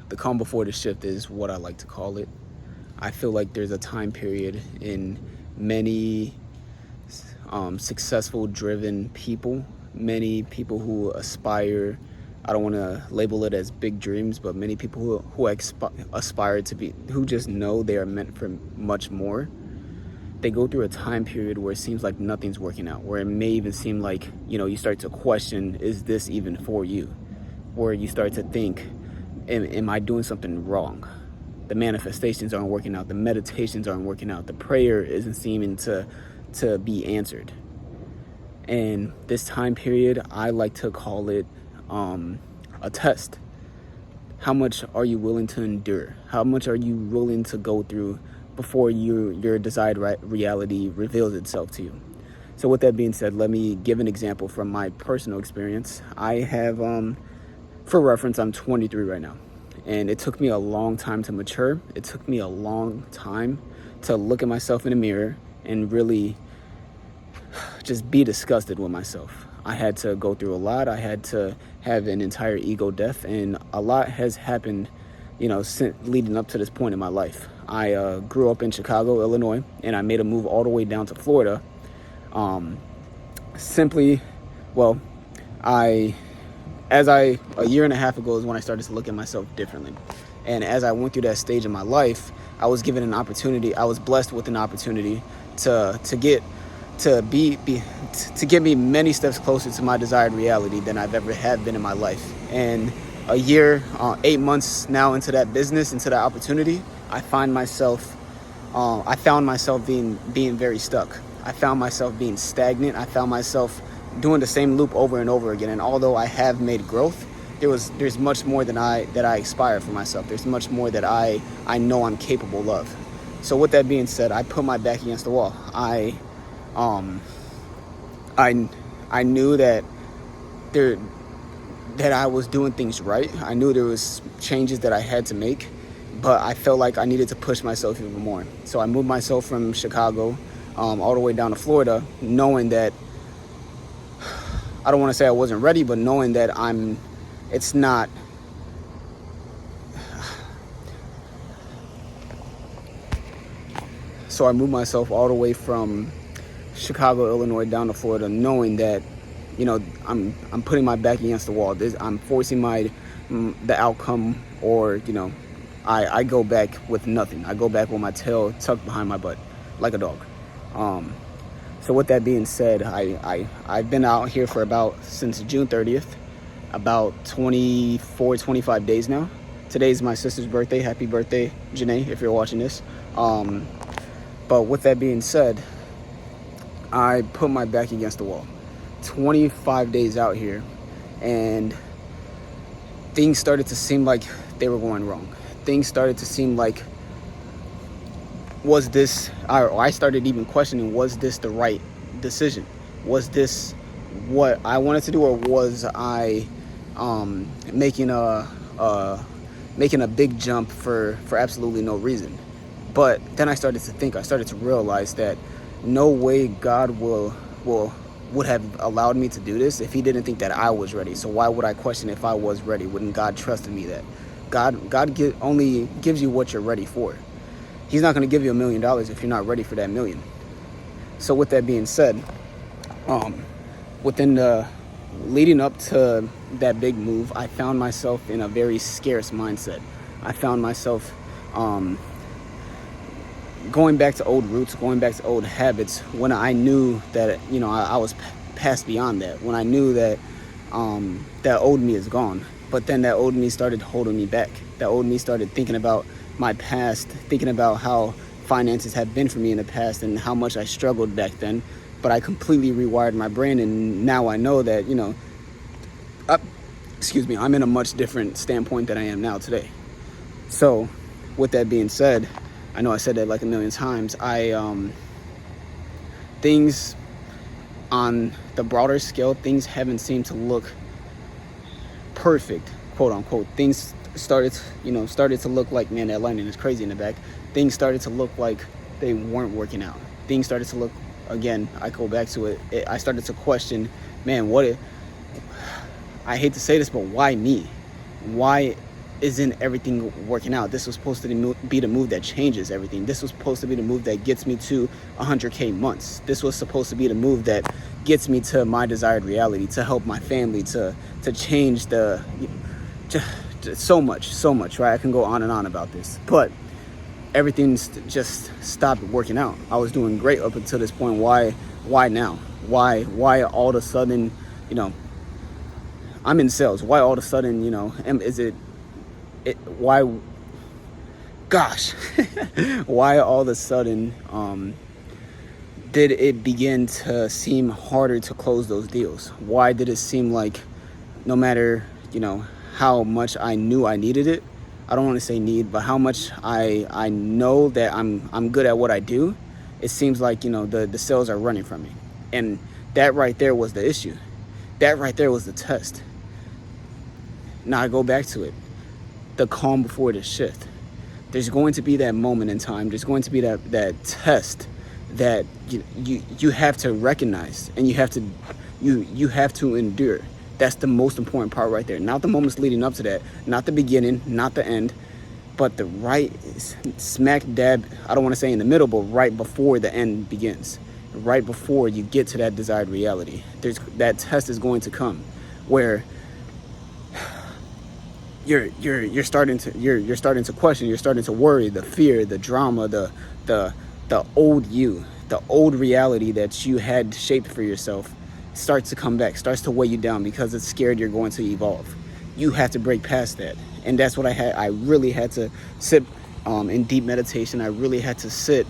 The calm before the shift is what I like to call it. I feel like there's a time period in many successful, driven people, many people who aspire. I don't want to label it as big dreams, but many people who aspire to be, who just know they are meant for much more. They go through a time period where it seems like nothing's working out, where it may even seem like, you start to question, is this even for you? Where you start to think, am I doing something wrong? The manifestations aren't working out. The meditations aren't working out. The prayer isn't seeming to be answered. And this time period, I like to call it a test. How much are you willing to endure? How much are you willing to go through before your desired reality reveals itself to you? So with that being said, let me give an example from my personal experience. I have, for reference, I'm 23 right now. And it took me a long time to mature. It took me a long time to look at myself in the mirror and really just be disgusted with myself. I had to go through a lot. I had to have an entire ego death, and a lot has happened, since leading up to this point in my life. I grew up in Chicago, Illinois, and I made a move all the way down to Florida. A year and a half ago is when I started to look at myself differently. And as I went through that stage in my life, I was given an opportunity. I was blessed with an opportunity to get me many steps closer to my desired reality than I've ever had been in my life. And a year, 8 months now into that business, into that opportunity, I found myself being very stuck. I found myself being stagnant. I found myself doing the same loop over and over again. And although I have made growth, there's much more that I aspire for myself. There's much more that I know I'm capable of. So with that being said, I put my back against the wall. I knew that I was doing things right. I knew there was changes that I had to make, but I felt like I needed to push myself even more. So I moved myself from Chicago all the way down to Florida, knowing that, I don't want to say I wasn't ready, but knowing that it's not, so I moved myself all the way from Chicago, Illinois, down to Florida, knowing that, I'm putting my back against the wall. I'm forcing the outcome, or, I go back with nothing. I go back with my tail tucked behind my butt, like a dog. So with that being said, I've been out here since June 30th, about 24, 25 days now. Today's my sister's birthday. Happy birthday, Janae, if you're watching this. But with that being said, I put my back against the wall. 25 days out here, and things started to seem like they were going wrong. Things started to seem like, I started even questioning, was this the right decision? Was this what I wanted to do, or was I making a big jump for absolutely no reason? But then I started to realize that no way God would have allowed me to do this if he didn't think that I was ready. So why would I question if I was ready? Wouldn't God trust in me that? God only gives you what you're ready for. He's not going to give you $1 million if you're not ready for that million. So with that being said, leading up to that big move, I found myself in a very scarce mindset. I found myself going back to old roots, going back to old habits, when I knew that, I was past beyond that, when I knew that that old me is gone. But then that old me started holding me back. That old me started thinking about my past, thinking about how finances have been for me in the past and how much I struggled back then. But I completely rewired my brain, and now I know that, I'm in a much different standpoint than I am now today. So with that being said, I know I said that like a million times. Things on the broader scale, things haven't seemed to look perfect, quote unquote. Things started to look like, man, that lightning is crazy in the back. Things started to look like they weren't working out. Things started to look, again, I go back to it. I started to question, man, I hate to say this, but why me? Why isn't everything working out. This was supposed to be the move that changes everything. This was supposed to be the move that gets me to 100K months. This was supposed to be the move that gets me to my desired reality, to help my family, to change the so much, right? I can go on and on about this, but everything's just stopped working out. I was doing great up until this point. Why now? Why all of a sudden, you know, I'm in sales. Why all of a sudden, you know, why, gosh, why all of a sudden did it begin to seem harder to close those deals? Why did it seem like no matter, you know, how much I knew I needed it, I don't want to say need, but how much I know that I'm good at what I do, it seems like, you know, the sales are running from me. And that right there was the issue. That right there was the test. Now I go back to it. The calm before the shift. There's going to be that moment in time. There's going to be that test that you have to recognize, and you have to endure. That's the most important part right there. Not the moments leading up to that, not the beginning, not the end, but the right smack dab, I don't want to say in the middle, but right before the end begins. Right before you get to that desired reality. That test is going to come where you're starting to question, you're starting to worry, the fear, the drama, the old you, the old reality that you had shaped for yourself starts to come back, starts to weigh you down because it's scared you're going to evolve. You have to break past that. And that's what I really had to sit in deep meditation. I really had to sit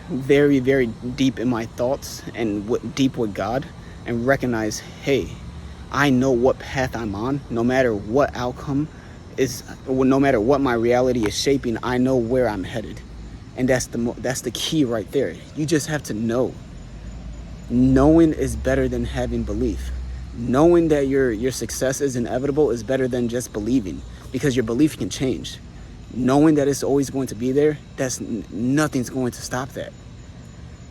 very, very deep in my thoughts and deep with God and recognize, hey, I know what path I'm on. No matter what outcome is, no matter what my reality is shaping, I know where I'm headed. And that's the key right there. You just have to know. Knowing is better than having belief. Knowing that your success is inevitable is better than just believing, because your belief can change. Knowing that it's always going to be there, nothing's going to stop that.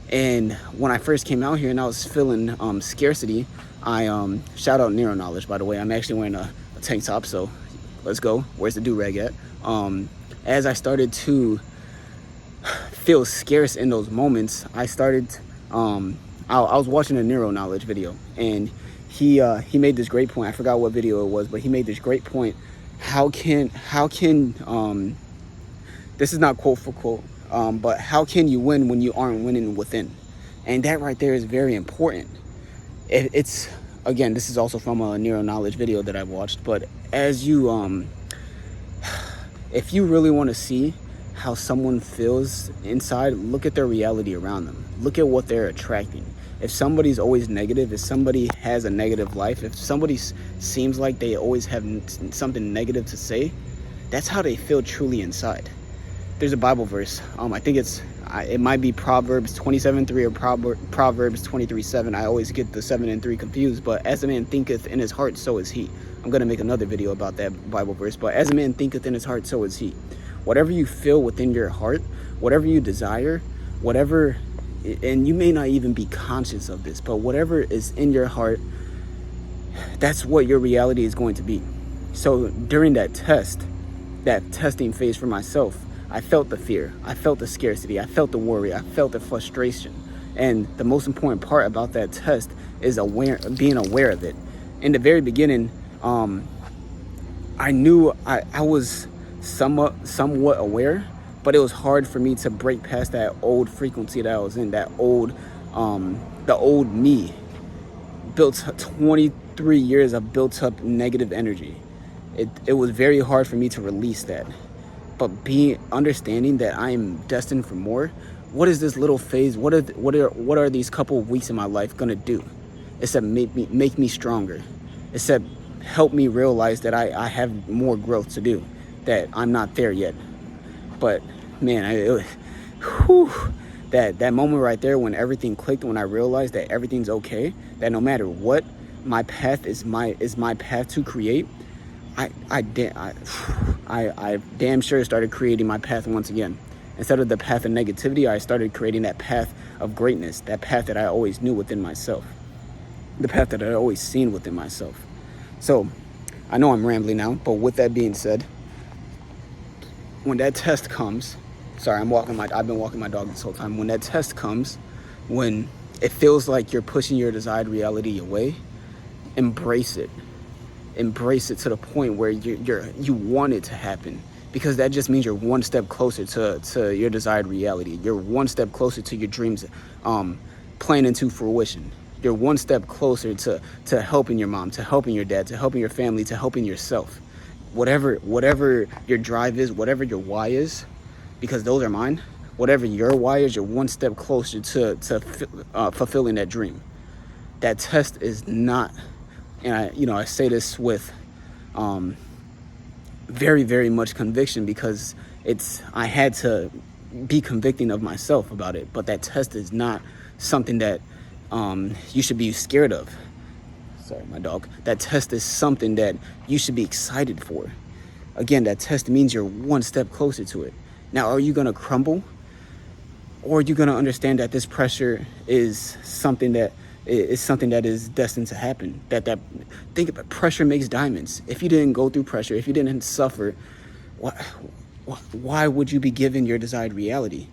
And when I first came out here and I was feeling scarcity, I shout out Neuro Knowledge, by the way. I'm actually wearing a tank top, so let's go. Where's the do-rag at? As I started to feel scarce in those moments, I started I was watching a Neuro Knowledge video, and he made this great point. I forgot what video it was, but he made this great point. How can this is not quote for quote, but how can you win when you aren't winning within? And that right there is very important. It's, again, this is also from a Neuro Knowledge video that I've watched, but as you if you really want to see how someone feels inside, look at their reality around them. Look at what they're attracting. If somebody's always negative, if somebody has a negative life, if somebody seems like they always have something negative to say, that's how they feel truly inside. There's a Bible verse. I think it might be Proverbs 27:3 or Proverbs 23:7. I always get the 7 and 3 confused, but as a man thinketh in his heart, so is he. I'm going to make another video about that Bible verse, but as a man thinketh in his heart, so is he. Whatever you feel within your heart, whatever you desire, whatever, and you may not even be conscious of this, but whatever is in your heart, that's what your reality is going to be. So during that testing phase for myself, I felt the fear, I felt the scarcity, I felt the worry, I felt the frustration. And the most important part about that test is being aware of it. In the very beginning, I knew I was somewhat aware, but it was hard for me to break past that old frequency that I was in, that old, the old me. Built 23 years of built up negative energy. It was very hard for me to release that. But understanding that I am destined for more, what is this little phase? What are these couple of weeks in my life gonna do? It's to make me stronger. It's to help me realize that I have more growth to do, that I'm not there yet. But man, that moment right there when everything clicked, when I realized that everything's okay, that no matter what, my path is my path to create. I damn sure started creating my path once again. Instead of the path of negativity, I started creating that path of greatness, that path that I always knew within myself, the path that I always seen within myself. So I know I'm rambling now, but with that being said, when that test comes, sorry, I've been walking my dog this whole time. When that test comes, when it feels like you're pushing your desired reality away, embrace it. Embrace it to the point where you want it to happen, because that just means you're one step closer to your desired reality. You're one step closer to your dreams playing into fruition. You're one step closer to helping your mom, to helping your dad, to helping your family, to helping yourself. Whatever your drive is, whatever your why is, because those are mine. Whatever your why is, you're one step closer to fulfilling that dream. That test is not, and I say this with very, very much conviction, because I had to be convicting of myself about it. But that test is not something that you should be scared of. Sorry, my dog. That test is something that you should be excited for. Again, that test means you're one step closer to it. Now, are you gonna crumble? Or are you gonna understand that this pressure is something that is destined to happen? Think about pressure makes diamonds. If you didn't go through pressure, if you didn't suffer, why would you be given your desired reality?